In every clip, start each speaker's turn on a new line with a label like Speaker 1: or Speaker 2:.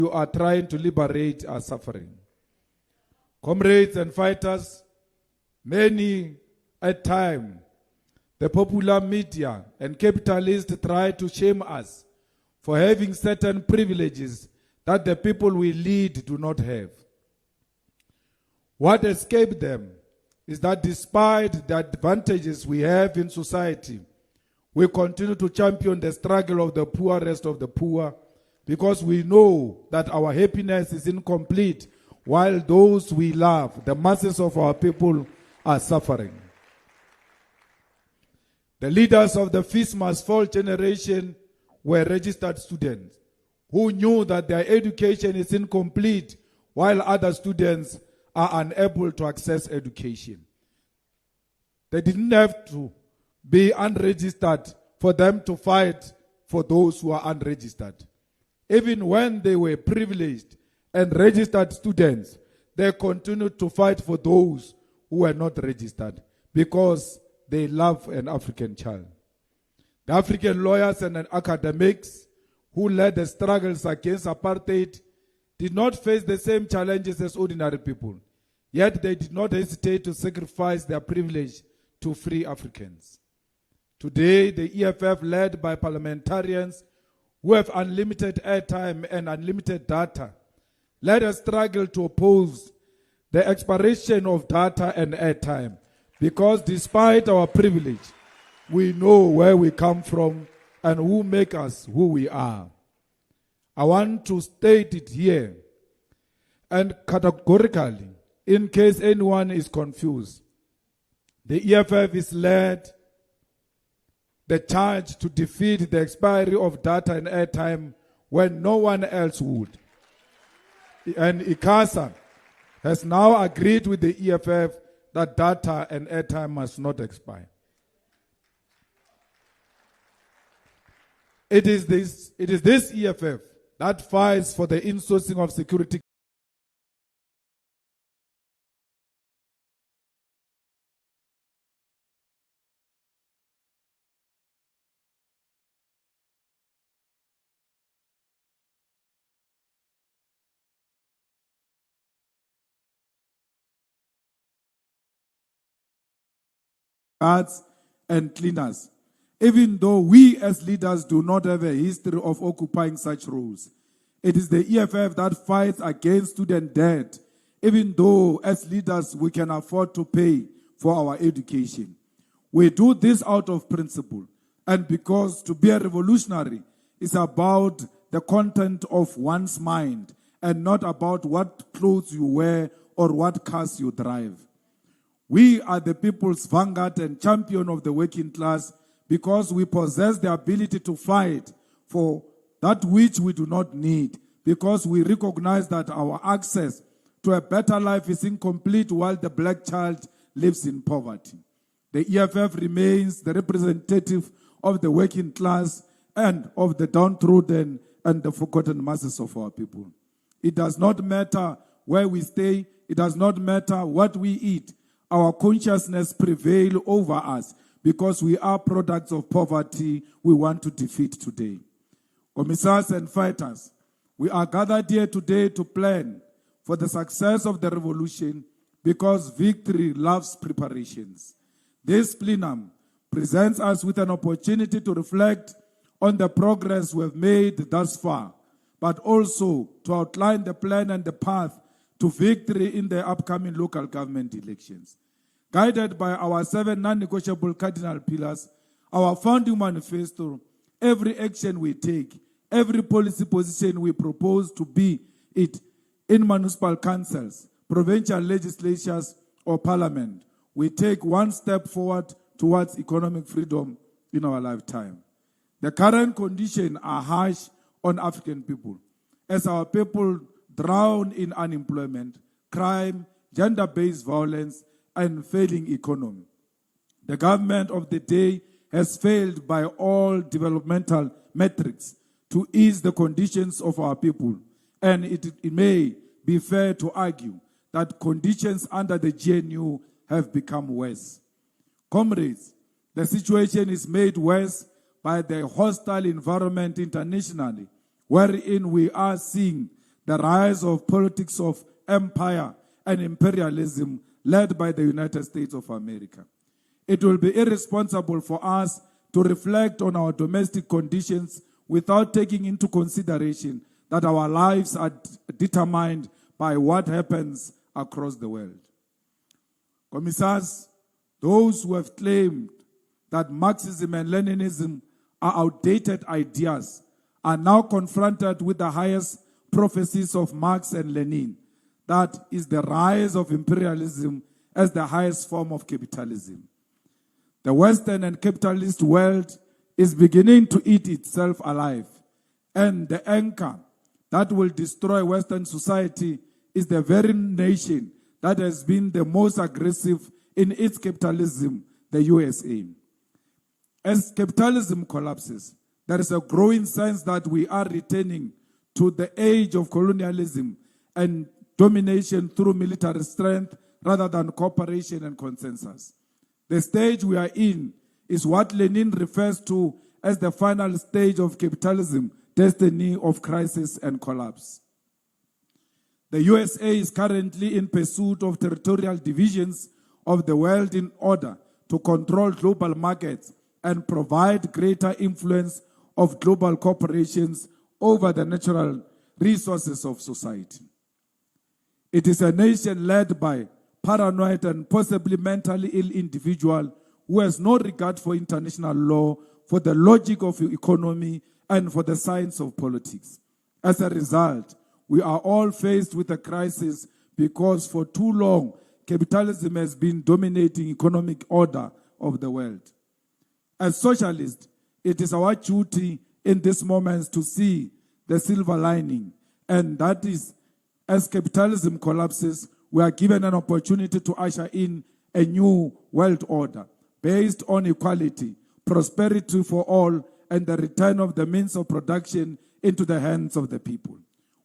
Speaker 1: you are trying to liberate are suffering. Comrades and fighters, many at time, the popular media and capitalists try to shame us for having certain privileges that the people we lead do not have. What escaped them is that despite the advantages we have in society, we continue to champion the struggle of the poorest of the poor, because we know that our happiness is incomplete while those we love, the masses of our people, are suffering. The leaders of the Feast Must Fall generation were registered students who knew that their education is incomplete while other students are unable to access education. They didn't have to be unregistered for them to fight for those who are unregistered. Even when they were privileged and registered students, they continued to fight for those who were not registered because they love an African child. The African lawyers and academics who led the struggles against apartheid did not face the same challenges as ordinary people, yet they did not hesitate to sacrifice their privilege to free Africans. Today, the EFF, led by parliamentarians who have unlimited airtime and unlimited data, led a struggle to oppose the expiration of data and airtime, because despite our privilege, we know where we come from and who make us who we are. I want to state it here and categorically, in case anyone is confused. The EFF is led the charge to defeat the expiry of data and airtime when no one else would. And ICASA has now agreed with the EFF that data and airtime must not expire. It is this EFF that fights for the insourcing of security guards and cleaners, even though we as leaders do not have a history of occupying such roles. It is the EFF that fights against student debt, even though as leaders we can afford to pay for our education. We do this out of principle, and because to be a revolutionary is about the content of one's mind and not about what clothes you wear or what cars you drive. We are the people's vanguard and champion of the working class because we possess the ability to fight for that which we do not need, because we recognize that our access to a better life is incomplete while the black child lives in poverty. The EFF remains the representative of the working class and of the downtrodden and the forgotten masses of our people. It does not matter where we stay, it does not matter what we eat. Our consciousness prevails over us because we are products of poverty we want to defeat today. Commissars and fighters, we are gathered here today to plan for the success of the revolution because victory loves preparations. This plenum presents us with an opportunity to reflect on the progress we have made thus far, but also to outline the plan and the path to victory in the upcoming local government elections. Guided by our 7 non-negotiable cardinal pillars, our founding manifesto, every action we take, every policy position we propose, to be it in municipal councils, provincial legislatures, or parliament, we take one step forward towards economic freedom in our lifetime. The current conditions are harsh on African people, as our people drown in unemployment, crime, gender-based violence, and failing economy. The government of the day has failed by all developmental metrics to ease the conditions of our people, and it may be fair to argue that conditions under the GNU have become worse. Comrades, the situation is made worse by the hostile environment internationally, wherein we are seeing the rise of politics of empire and imperialism led by the United States of America. It will be irresponsible for us to reflect on our domestic conditions without taking into consideration that our lives are determined by what happens across the world. Commissars, those who have claimed that Marxism and Leninism are outdated ideas are now confronted with the highest prophecies of Marx and Lenin. That is the rise of imperialism as the highest form of capitalism. The Western and capitalist world is beginning to eat itself alive, and the anchor that will destroy Western society is the very nation that has been the most aggressive in its capitalism, the USA. As capitalism collapses, there is a growing sense that we are returning to the age of colonialism and domination through military strength rather than cooperation and consensus. The stage we are in is what Lenin refers to as the final stage of capitalism, destiny of crisis and collapse. The USA is currently in pursuit of territorial divisions of the world in order to control global markets and provide greater influence of global corporations over the natural resources of society. It is a nation led by paranoid and possibly mentally ill individual who has no regard for international law, for the logic of economy, and for the science of politics. As a result, we are all faced with a crisis because for too long, capitalism has been dominating economic order of the world. As socialists, it is our duty in this moment to see the silver lining, and that is, as capitalism collapses, we are given an opportunity to usher in a new world order based on equality, prosperity for all, and the return of the means of production into the hands of the people.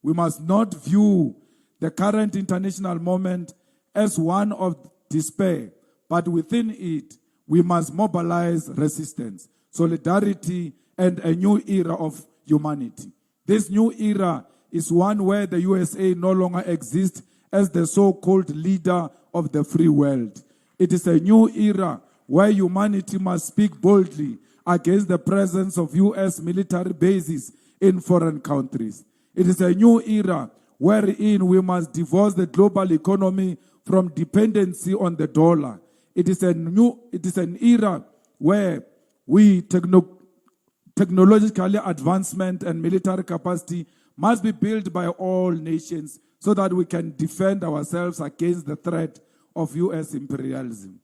Speaker 1: We must not view the current international moment as one of despair, but within it, we must mobilize resistance, solidarity, and a new era of humanity. This new era is one where the USA no longer exists as the so-called leader of the free world. It is a new era where humanity must speak boldly against the presence of US military bases in foreign countries. It is a new era wherein we must divorce the global economy from dependency on the dollar. It is an era where we technological advancement and military capacity must be built by all nations so that we can defend ourselves against the threat of US imperialism.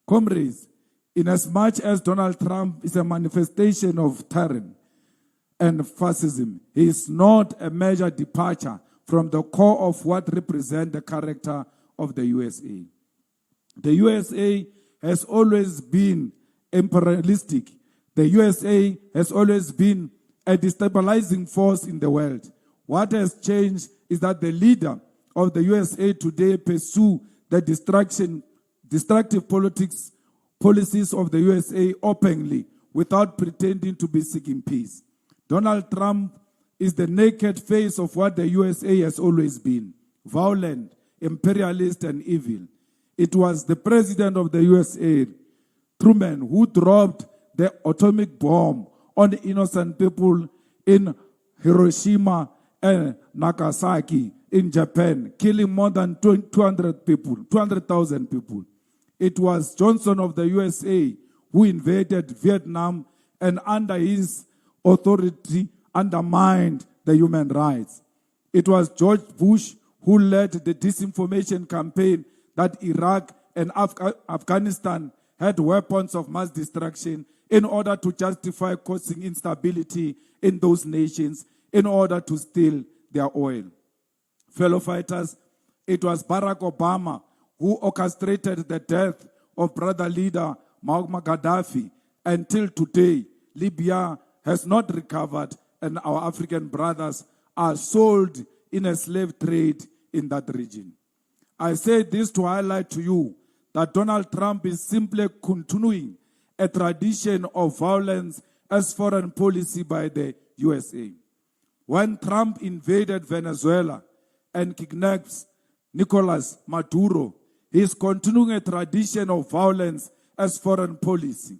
Speaker 1: Comrades, inasmuch as Donald Trump is a manifestation of tyranny and fascism, he is not a major departure from the core of what represents the character of the USA. The USA has always been imperialistic. The USA has always been a destabilizing force in the world. What has changed is that the leader of the USA today pursue the destructive policies of the USA openly without pretending to be seeking peace. Donald Trump is the naked face of what the USA has always been: violent, imperialist, and evil. It was the president of the USA, Truman, who dropped the atomic bomb on innocent people in Hiroshima and Nagasaki in Japan, killing more than 200,000 people. It was Johnson of the USA who invaded Vietnam and under his authority undermined the human rights. It was George Bush who led the disinformation campaign that Iraq and Afghanistan had weapons of mass destruction in order to justify causing instability in those nations in order to steal their oil. Fellow fighters, it was Barack Obama who orchestrated the death of brother leader Muammar Gaddafi. Until today, Libya has not recovered and our African brothers are sold in a slave trade in that region. I say this to highlight to you that Donald Trump is simply continuing a tradition of violence as foreign policy by the USA. When Trump invaded Venezuela and kidnaps Nicolas Maduro, he is continuing a tradition of violence as foreign policy.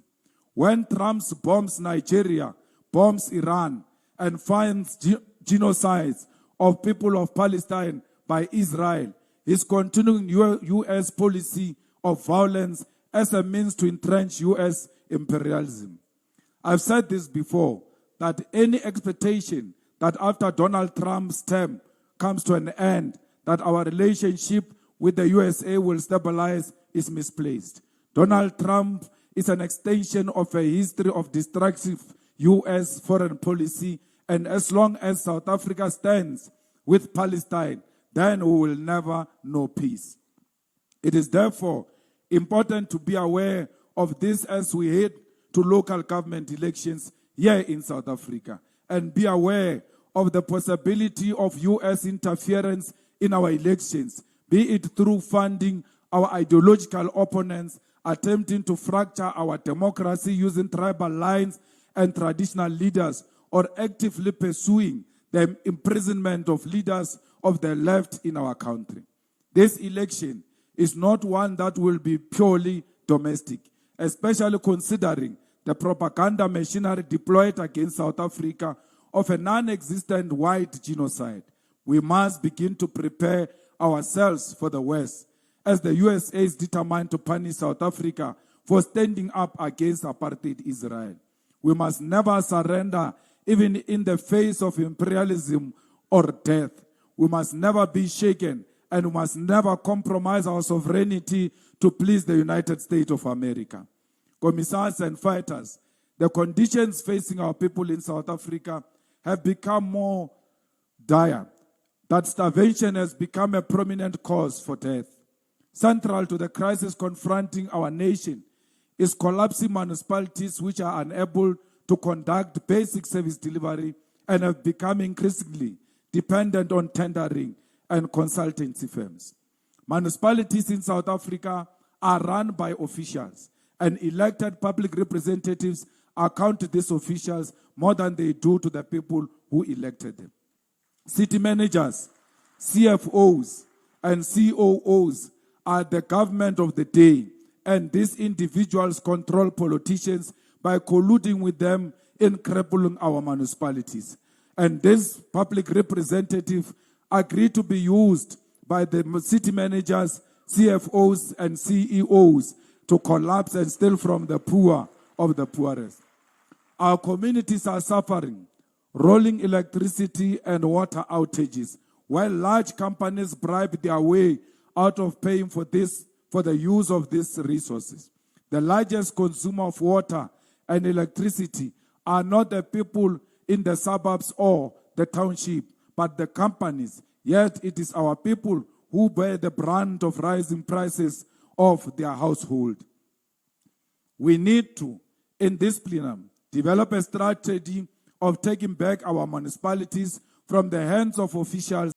Speaker 1: When Trump bombs Nigeria, bombs Iran, and finds genocides of people of Palestine by Israel, he is continuing U.S. policy of violence as a means to entrench U.S. imperialism. I've said this before, that any expectation that after Donald Trump's term comes to an end, that our relationship with the USA will stabilize is misplaced. Donald Trump is an extension of a history of destructive U.S. foreign policy, and as long as South Africa stands with Palestine, then we will never know peace. It is therefore important to be aware of this as we head to local government elections here in South Africa, and be aware of the possibility of U.S. interference in our elections, be it through funding our ideological opponents, attempting to fracture our democracy using tribal lines and traditional leaders, or actively pursuing the imprisonment of leaders of the left in our country. This election is not one that will be purely domestic, especially considering the propaganda machinery deployed against South Africa of a non-existent white genocide. We must begin to prepare ourselves for the worst, as the USA is determined to punish South Africa for standing up against apartheid Israel. We must never surrender, even in the face of imperialism or death. We must never be shaken, and we must never compromise our sovereignty to please the United States of America. Commissars and fighters, the conditions facing our people in South Africa have become more dire. That starvation has become a prominent cause for death. Central to the crisis confronting our nation is collapsing municipalities which are unable to conduct basic service delivery and have become increasingly dependent on tendering and consultancy firms. Municipalities in South Africa are run by officials, and elected public representatives account to these officials more than they do to the people who elected them. City managers, CFOs, and COOs are the government of the day, and these individuals control politicians by colluding with them in crippling our municipalities. And these public representatives agree to be used by the city managers, CFOs, and CEOs to collapse and steal from the poor of the poorest. Our communities are suffering rolling electricity and water outages, while large companies bribe their way out of paying for the use of these resources. The largest consumer of water and electricity are not the people in the suburbs or the township, but the companies. Yet it is our people who bear the brunt of rising prices of their household. We need to, in this plenum, develop a strategy of taking back our municipalities from the hands of officials